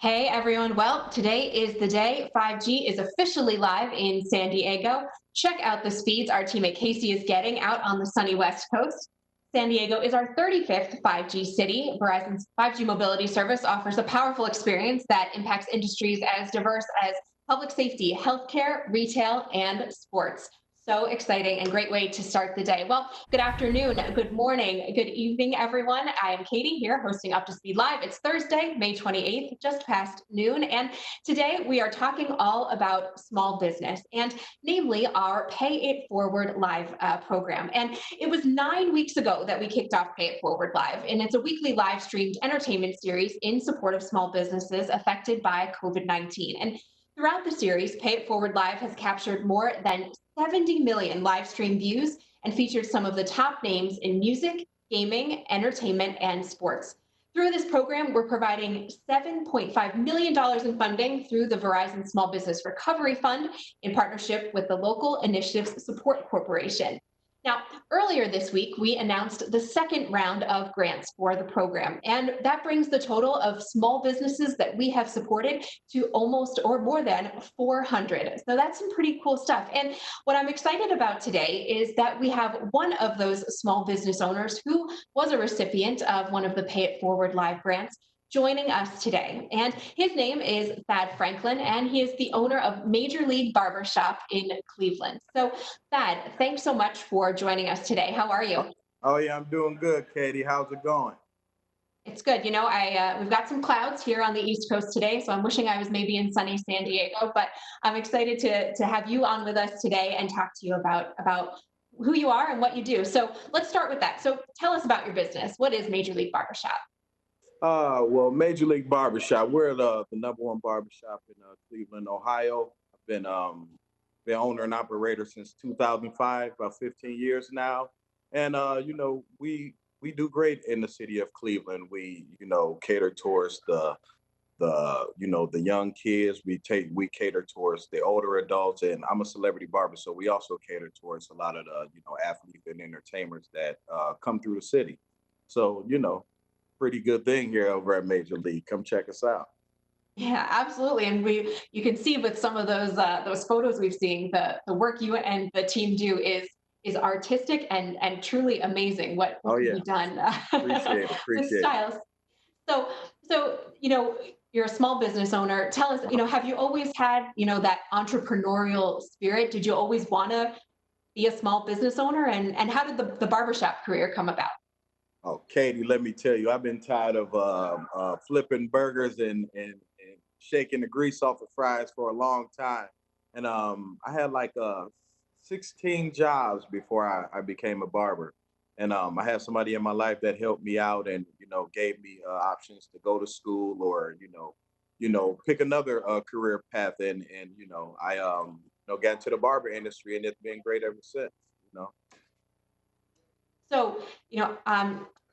Hey everyone. Well, today is the day 5G is officially live in San Diego. Check out the speeds our teammate Casey is getting out on the sunny West Coast. San Diego is our 35th 5G city. Verizon's 5G mobility service offers a powerful experience that impacts industries as diverse as public safety, healthcare, retail, and sports. So exciting and great way to start the day. Well, good afternoon, good morning, good evening, everyone. I am Katie here hosting Up to Speed Live. It's Thursday, May 28th, just past noon. And today we are talking all about small business and namely our Pay It Forward Live program. And it was 9 weeks ago that we kicked off Pay It Forward Live. And it's a weekly live streamed entertainment series in support of small businesses affected by COVID-19. And throughout the series, Pay It Forward Live has captured more than 70 million live stream views and featured some of the top names in music, gaming, entertainment, and sports. Through this program, we're providing $7.5 million in funding through the Verizon Small Business Recovery Fund in partnership with the Local Initiatives Support Corporation. Now, earlier this week, we announced the second round of grants for the program, and that brings the total of small businesses that we have supported to almost or more than 400. So that's some pretty cool stuff. And what I'm excited about today is that we have one of those small business owners who was a recipient of one of the Pay It Forward Live grants joining us today. And his name is Thad Franklin, and he is the owner of Major League Barbershop in Cleveland. So, Thad, thanks so much for joining us today. How are you? Oh yeah, I'm doing good, Katie. How's it going? It's good. We've got some clouds here on the East Coast today, so I'm wishing I was maybe in sunny San Diego. But I'm excited to have you on with us today and talk to you about who you are and what you do. So let's start with that. So tell us about your business. What is Major League Barbershop? Well, Major League Barbershop. We're the number one barbershop in Cleveland, Ohio. I've been owner and operator since 2005, about 15 years now. And we do great in the city of Cleveland. We cater towards the young kids. We cater towards the older adults, and I'm a celebrity barber, so we also cater towards a lot of the athletes and entertainers that come through the city. So pretty good thing here over at Major League. Come check us out. Yeah, absolutely. And you can see with some of those photos we've seen, the work you and the team do is artistic and truly amazing. What Oh can yeah, be done appreciate it, with appreciate it. styles. So you're a small business owner. Tell us, have you always had that entrepreneurial spirit? Did you always want to be a small business owner? And how did the barbershop career come about? Oh, Katie, let me tell you, I've been tired of flipping burgers and shaking the grease off of fries for a long time. And I had like 16 jobs before I became a barber. And I had somebody in my life that helped me out and, gave me options to go to school or, pick another career path. And I, got into the barber industry and it's been great ever since, you know. So,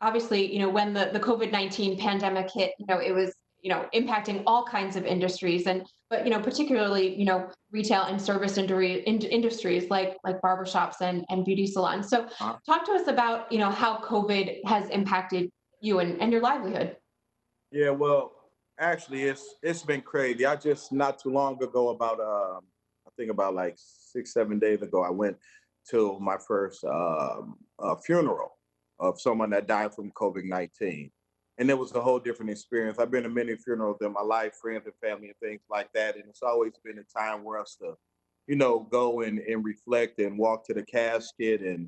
obviously, when the COVID-19 pandemic hit, it was, impacting all kinds of industries but, particularly, retail and service industries like barbershops and beauty salons. So Uh, talk to us about, how COVID has impacted you and your livelihood. Yeah, well, actually, it's been crazy. I just not too long ago, about I think about like 6 7 days ago, I went to my first funeral of someone that died from COVID-19, and it was a whole different experience. I've been to many funerals in my life, friends and family and things like that, and it's always been a time where us to, go and reflect and walk to the casket and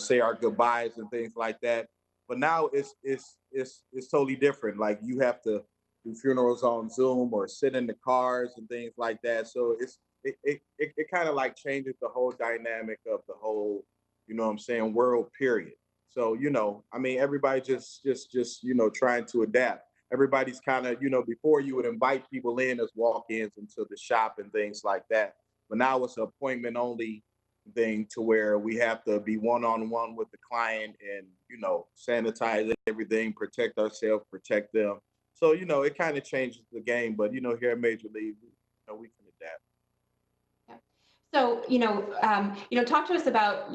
say our goodbyes and things like that. But now it's totally different. Like you have to do funerals on Zoom or sit in the cars and things like that. So it kind of like changes the whole dynamic of the whole, what I'm saying, world period. So, I mean, everybody just, trying to adapt. Everybody's kind of, before you would invite people in as walk-ins into the shop and things like that. But now it's an appointment only thing to where we have to be one-on-one with the client and sanitize everything, protect ourselves, protect them. So it kind of changes the game, but here at Major League, we can adapt. Yeah. So, talk to us about,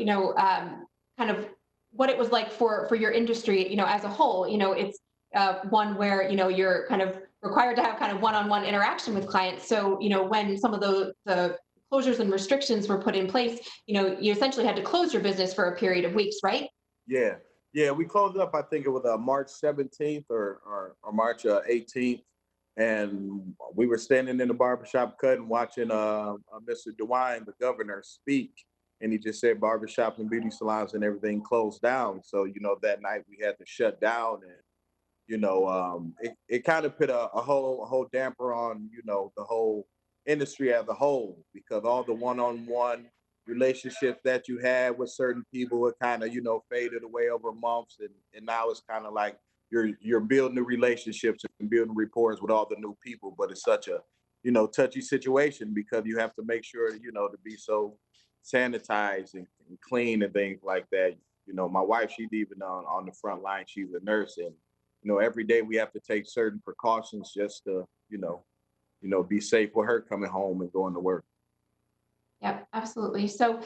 kind of what it was like for your industry, as a whole. It's one where, you're kind of required to have kind of one-on-one interaction with clients. So, when some of the closures and restrictions were put in place, you essentially had to close your business for a period of weeks, right? Yeah, yeah. We closed up. I think it was March 17th or March 18th, and we were standing in the barbershop cutting, watching Mr. DeWine, the governor, speak, and he just said barbershops and beauty salons and everything closed down. So that night we had to shut down, and it kind of put a whole damper on the whole industry as a whole, because all the one-on-one relationships that you had with certain people were kind of faded away over months, and now it's kind of like you're building new relationships and building rapport with all the new people, but it's such a touchy situation because you have to make sure to be so sanitized and clean and things like that. My wife, she's even on the front line. She's a nurse, and every day we have to take certain precautions just to, be safe with her coming home and going to work. Yep, absolutely. So,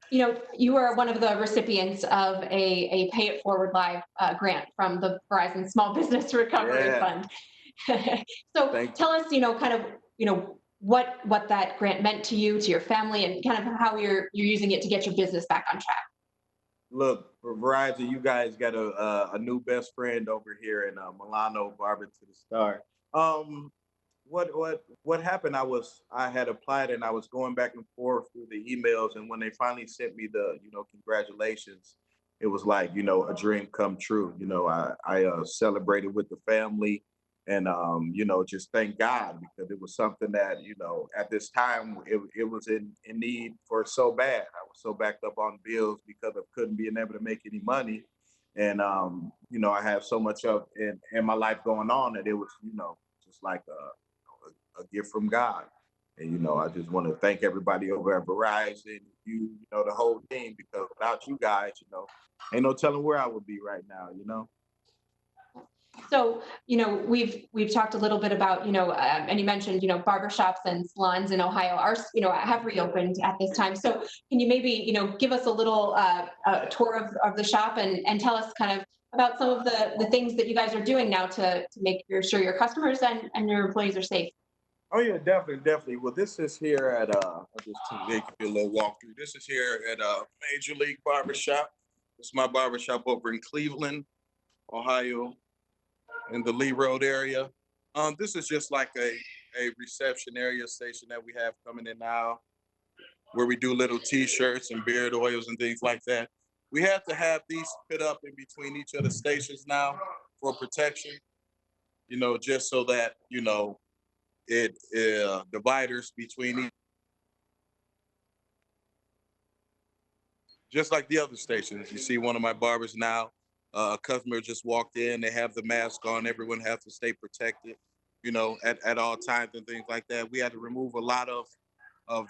you were one of the recipients of a Pay It Forward Live grant from the Verizon Small Business Recovery Yeah, Fund. So, thank you. tell us, kind of, what that grant meant to you, to your family, and kind of how you're using it to get your business back on track. Look, for Verizon, you guys got a new best friend over here in Milano, Barber to the Star. Um, what happened? I had applied and I was going back and forth through the emails, and when they finally sent me the congratulations, it was like a dream come true. I celebrated with the family, and just thank God, because it was something that at this time it was in need for so bad. I was so backed up on bills because of couldn't being able to make any money, and I have so much of in my life going on that it was just like a gift from God. And I just want to thank everybody over at Verizon, the whole team, because without you guys, ain't no telling where I would be right now. So, we've talked a little bit about, and you mentioned, barbershops and salons in Ohio are, have reopened at this time. So, can you maybe, give us a little tour of the shop, and tell us kind of about some of the things that you guys are doing now to make sure your customers and your employees are safe. Oh yeah, definitely, definitely. Well, this is here at I'll just give you a little walkthrough. This is here at Major League Barbershop. It's my barbershop over in Cleveland, Ohio, in the Lee Road area. This is just like a reception area station that we have coming in now, where we do little T-shirts and beard oils and things like that. We have to have these put up in between each of the stations now for protection. Just so that it dividers between just like the other stations. You see one of my barbers now, a customer just walked in, they have the mask on, everyone has to stay protected, at all times and things like that. We had to remove a lot of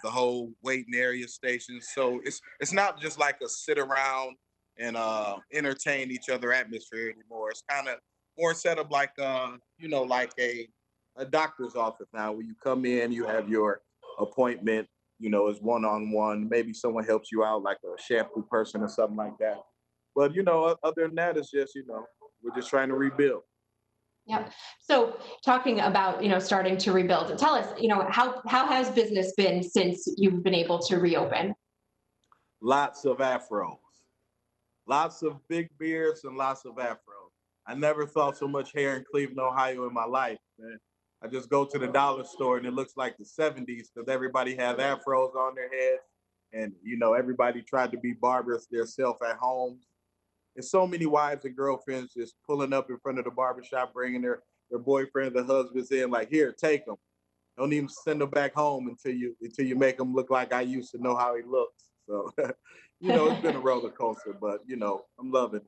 the whole waiting area stations. So it's not just like a sit around and entertain each other atmosphere anymore. It's kind of more set up like like a doctor's office now, where you come in, you have your appointment, is one on one. Maybe someone helps you out, like a shampoo person or something like that. But other than that, it's just we're just trying to rebuild. Yep. So, talking about, starting to rebuild, tell us, how has business been since you've been able to reopen? Lots of afros, lots of big beards, and lots of afros. I never saw so much hair in Cleveland, Ohio in my life, man. I just go to the dollar store and it looks like the 70s, because everybody has afros on their heads, and everybody tried to be barbers themselves at home. And so many wives and girlfriends just pulling up in front of the barbershop, bringing their boyfriends and husbands in, like, here, take them. Don't even send them back home until you make them look like I used to know how he looks. So, it's been a roller coaster, but I'm loving it.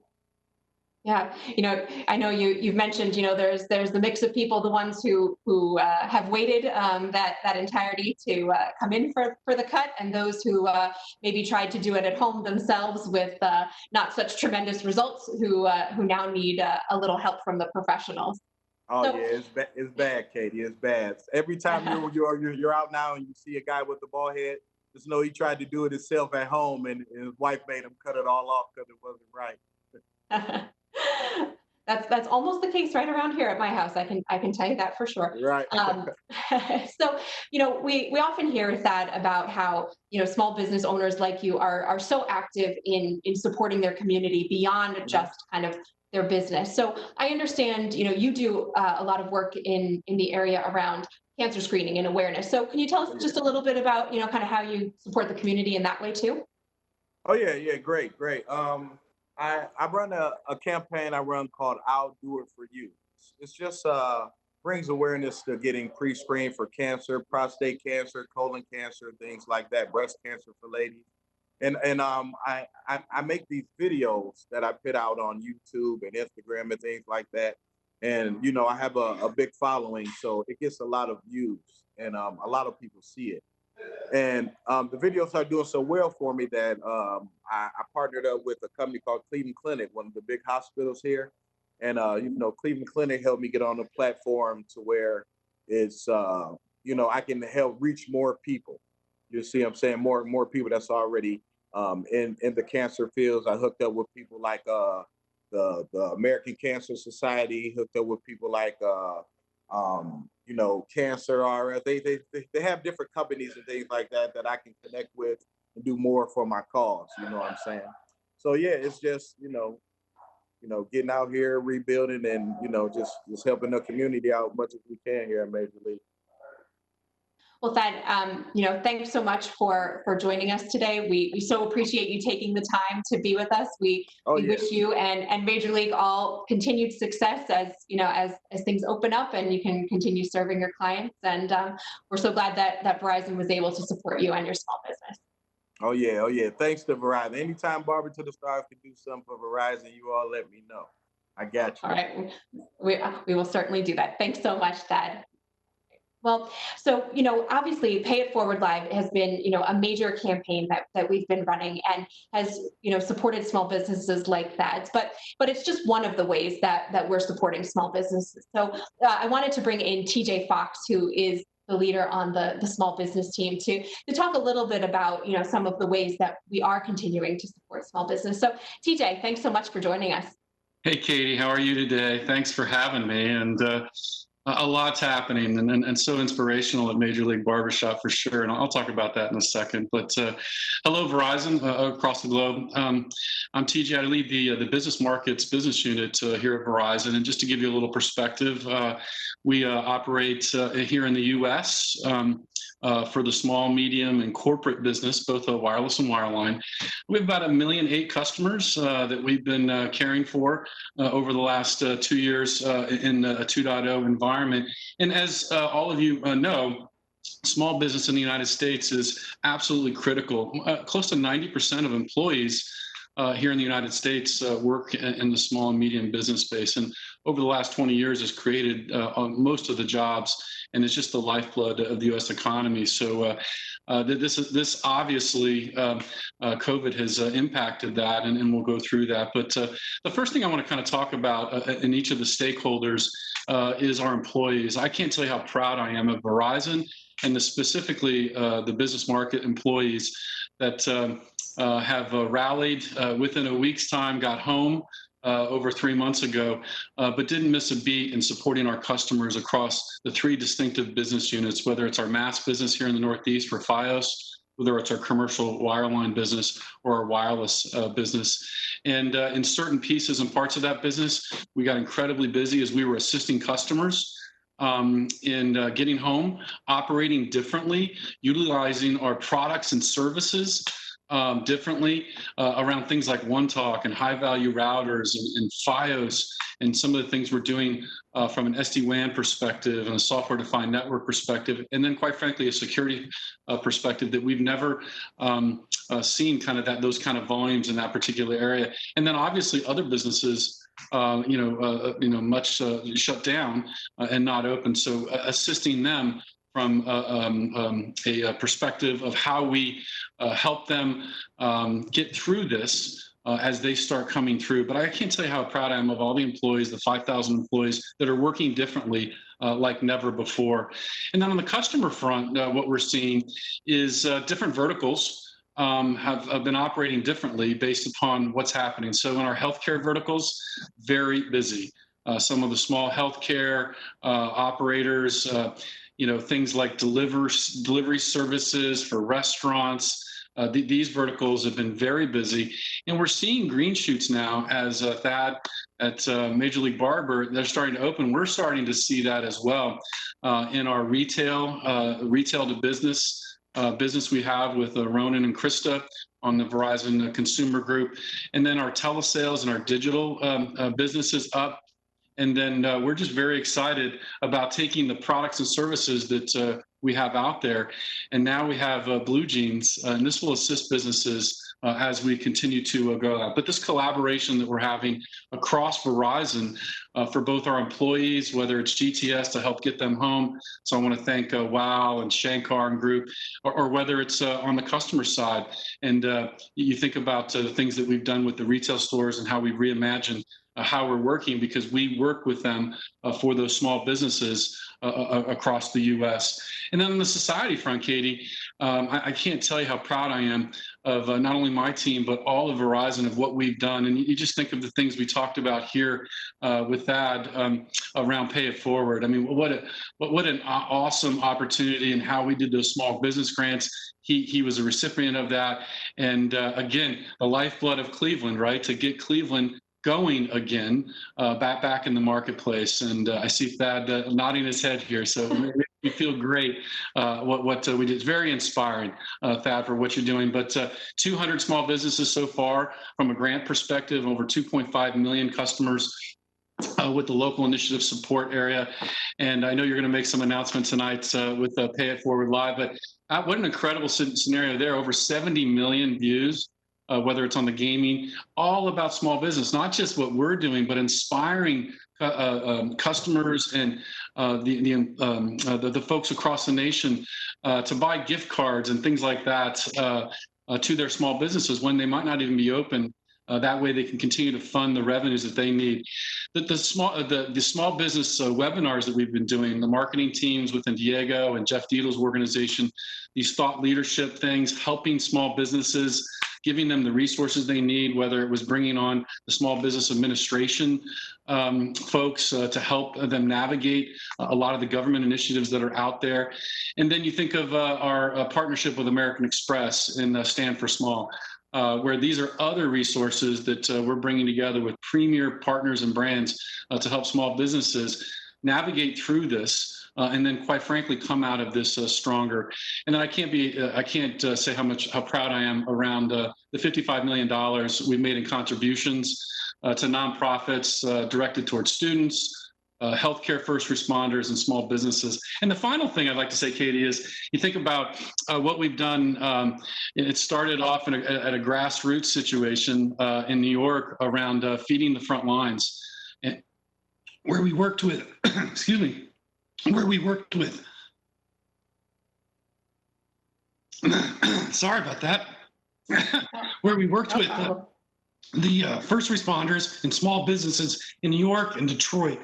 Yeah, I know you've mentioned, there's the mix of people, the ones who have waited that entirety to come in for the cut, and those who maybe tried to do it at home themselves with not such tremendous results, who now need a little help from the professionals. Oh yeah, So, it's bad, Katie. It's bad. Every time you're out now and you see a guy with a bald head, just know he tried to do it himself at home, and his wife made him cut it all off because it wasn't right. That's almost the case right around here at my house. I can tell you that for sure. Right. Um, so we often hear that about how small business owners like you are so active in supporting their community beyond Mhm. just kind of their business. So I understand you do a lot of work in the area around cancer screening and awareness. So can you tell us Oh just yeah. a little bit about kind of how you support the community in that way too? Oh yeah, yeah, great, great. I run a campaign I run called "I'll Do It for You." It's just brings awareness to getting pre-screened for cancer, prostate cancer, colon cancer, things like that, breast cancer for ladies. And I make these videos that I put out on YouTube and Instagram and things like that. And I have a big following, so it gets a lot of views, and a lot of people see it. And the videos are doing so well for me that I partnered up with a company called Cleveland Clinic, one of the big hospitals here. And Cleveland Clinic helped me get on a platform to where it's I can help reach more people. You see, what I'm saying more people that's already in the cancer fields. I hooked up with people like the American Cancer Society, hooked up with people like Cancer RS. They have different companies and things like that that I can connect with and do more for my cause. You know what I'm saying? So yeah, it's just getting out here, rebuilding, and just helping the community out as much as we can here at Major League. Well, Thad, thanks so much for joining us today. We so appreciate you taking the time to be with us. We Oh we yeah. wish you and Major League all continued success as things open up and you can continue serving your clients. And we're so glad that Verizon was able to support you and your small business. Oh yeah. Oh yeah. Thanks to Verizon. Anytime Barber to the Stars can do something for Verizon, you all let me know. I got All you. right, we will certainly do that. Thanks so much, Thad. Well, so obviously, Pay It Forward Live has been a major campaign that we've been running and has supported small businesses like that. But it's just one of the ways that we're supporting small businesses. So I wanted to bring in TJ Fox, who is the leader on the small business team, to talk a little bit about some of the ways that we are continuing to support small business. So TJ, thanks so much for joining us. Hey, Katie, how are you today? Thanks for having me. And a lot's happening and so inspirational at Major League Barbershop for sure. And I'll talk about that in a second. But hello, Verizon across the globe. I'm TJ. I lead the business markets business unit here at Verizon. And just to give you a little perspective, we operate here in the U.S. For the small, medium, and corporate business, both wireless and wireline. We have about 1.8 million customers that we've been caring for over the last 2 years in a 2.0 environment. And as all of you know, small business in the United States is absolutely critical. Close to 90% of employees here in the United States work in the small and medium business space. And over the last 20 years has created most of the jobs and it's just the lifeblood of the U.S. economy. So this obviously COVID has impacted that, and we'll go through that. But the first thing I want to kind of talk about in each of the stakeholders is our employees. I can't tell you how proud I am of Verizon and specifically the business market employees that have rallied within a week's time, got home over 3 months ago, but didn't miss a beat in supporting our customers across the 3 distinctive business units, whether it's our mass business here in the Northeast for Fios, whether it's our commercial wireline business or our wireless business. And in certain pieces and parts of that business, we got incredibly busy as we were assisting customers in getting home, operating differently, utilizing our products and services differently around things like OneTalk and high value routers and Fios and some of the things we're doing from an SD-WAN perspective and a software defined network perspective. And then quite frankly, a security perspective that we've never seen kind of those kind of volumes in that particular area. And then obviously other businesses much shut down and not open. So assisting them from a perspective of how we help them get through this as they start coming through. But I can't tell you how proud I am of all the employees, the 5,000 employees that are working differently like never before. And then on the customer front, what we're seeing is different verticals. have been operating differently based upon what's happening. So in our healthcare verticals, very busy. Some of the small healthcare operators, things like delivery services for restaurants. These verticals have been very busy, and we're seeing green shoots now as Thad at Major League Barber, they're starting to open. We're starting to see that as well in our retail to business we have with Ronan and Krista on the Verizon consumer group, and then our telesales and our digital businesses up. And then we're just very excited about taking the products and services that we have out there. And now we have Blue Jeans, and this will assist businesses as we continue to go out. But this collaboration that we're having across Verizon for both our employees, whether it's GTS to help get them home. So I want to thank WOW and Shankar and Group, or whether it's on the customer side. And you think about the things that we've done with the retail stores and how we reimagined how we're working, because we work with them for those small businesses across the U.S. And then on the society front, Katie, I can't tell you how proud I am of not only my team, but all of Verizon, of what we've done. And you just think of the things we talked about here with that around Pay It Forward. I mean, what an awesome opportunity, and how we did those small business grants. He was a recipient of that. And again, the lifeblood of Cleveland, right? To get Cleveland going again, back in the marketplace. And I see Thad nodding his head here, so it makes me feel great what we did. It's very inspiring, Thad, for what you're doing. But 200 small businesses so far from a grant perspective, over 2.5 million customers with the local initiative support area. And I know you're going to make some announcements tonight with Pay It Forward Live, but what an incredible scenario there. Over 70 million views. Whether it's on the gaming, all about small business, not just what we're doing, but inspiring customers and the folks across the nation to buy gift cards and things like that to their small businesses when they might not even be open. That way they can continue to fund the revenues that they need. The small business webinars that we've been doing, the marketing teams within Diego and Jeff Diedel's organization, these thought leadership things, helping small businesses, giving them the resources they need, whether it was bringing on the small business administration folks to help them navigate a lot of the government initiatives that are out there. And then you think of our partnership with American Express and Stand for Small, where these are other resources that we're bringing together with premier partners and brands to help small businesses navigate through this. And then, quite frankly, come out of this stronger. And then I can't say how proud I am around the $55 million we've made in contributions to nonprofits directed towards students, healthcare first responders, and small businesses. And the final thing I'd like to say, Katie, is you think about what we've done. It started off at a grassroots situation in New York around feeding the front lines, and where we worked with, sorry about that, where we worked with the first responders and small businesses in New York and Detroit,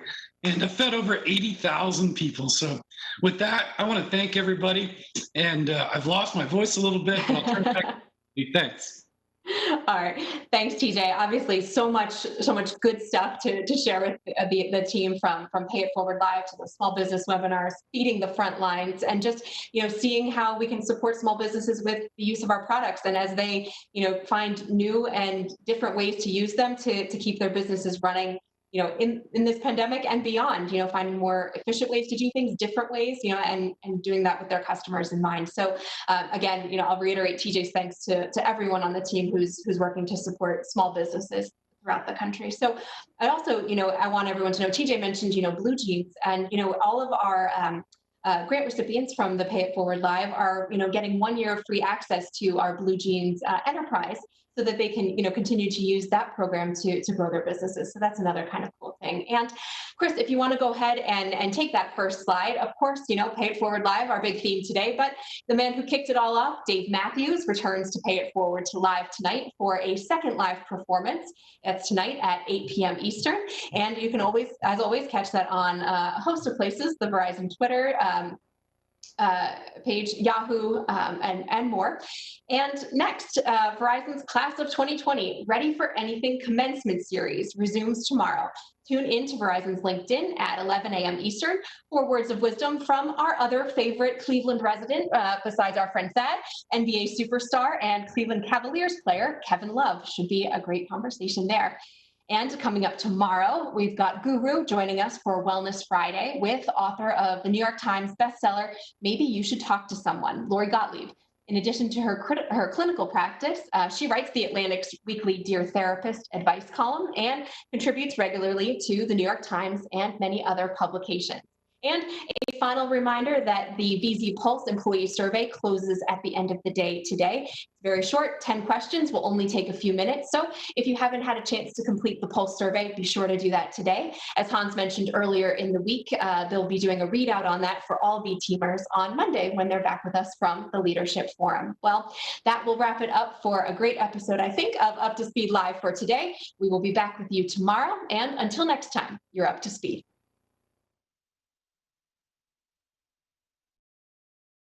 and fed over 80,000 people. So with that, I want to thank everybody. And I've lost my voice a little bit, but I'll turn it back to you. Thanks. All right. Thanks, TJ. Obviously, so much good stuff to share with the team, from Pay It Forward Live to the small business webinars, feeding the front lines, and just, seeing how we can support small businesses with the use of our products. And as they, find new and different ways to use them to keep their businesses running, in this pandemic and beyond, finding more efficient ways to do things, different ways, and doing that with their customers in mind. So again, I'll reiterate TJ's thanks to everyone on the team who's working to support small businesses throughout the country. So I also, I want everyone to know, TJ mentioned, Blue Jeans, and, all of our grant recipients from the Pay It Forward Live are, getting 1 year of free access to our Blue Jeans enterprise, so that they can, continue to use that program to grow their businesses. So that's another kind of cool thing. And Chris, if you want to go ahead and take that first slide, of course, Pay It Forward Live, our big theme today, but the man who kicked it all off, Dave Matthews, returns to Pay It Forward to Live tonight for a second live performance. That's tonight at 8 p.m. Eastern. And you can always, as always, catch that on a host of places, the Verizon Twitter, page, Yahoo, and more. And next, Verizon's Class of 2020 Ready for Anything commencement series resumes tomorrow. Tune in to Verizon's LinkedIn at 11 a.m. Eastern for words of wisdom from our other favorite Cleveland resident, besides our friend Thad, NBA superstar and Cleveland Cavaliers player Kevin Love. Should be a great conversation there. And coming up tomorrow, we've got Guru joining us for Wellness Friday with author of the New York Times bestseller, Maybe You Should Talk to Someone, Lori Gottlieb. In addition to her clinical practice, she writes the Atlantic's weekly Dear Therapist advice column and contributes regularly to the New York Times and many other publications. And a final reminder that the VZ Pulse employee survey closes at the end of the day today. It's very short, 10 questions, will only take a few minutes. So if you haven't had a chance to complete the Pulse survey, be sure to do that today. As Hans mentioned earlier in the week, they'll be doing a readout on that for all V teamers on Monday when they're back with us from the Leadership Forum. Well, that will wrap it up for a great episode, I think, of Up to Speed Live for today. We will be back with you tomorrow. And until next time, you're up to speed.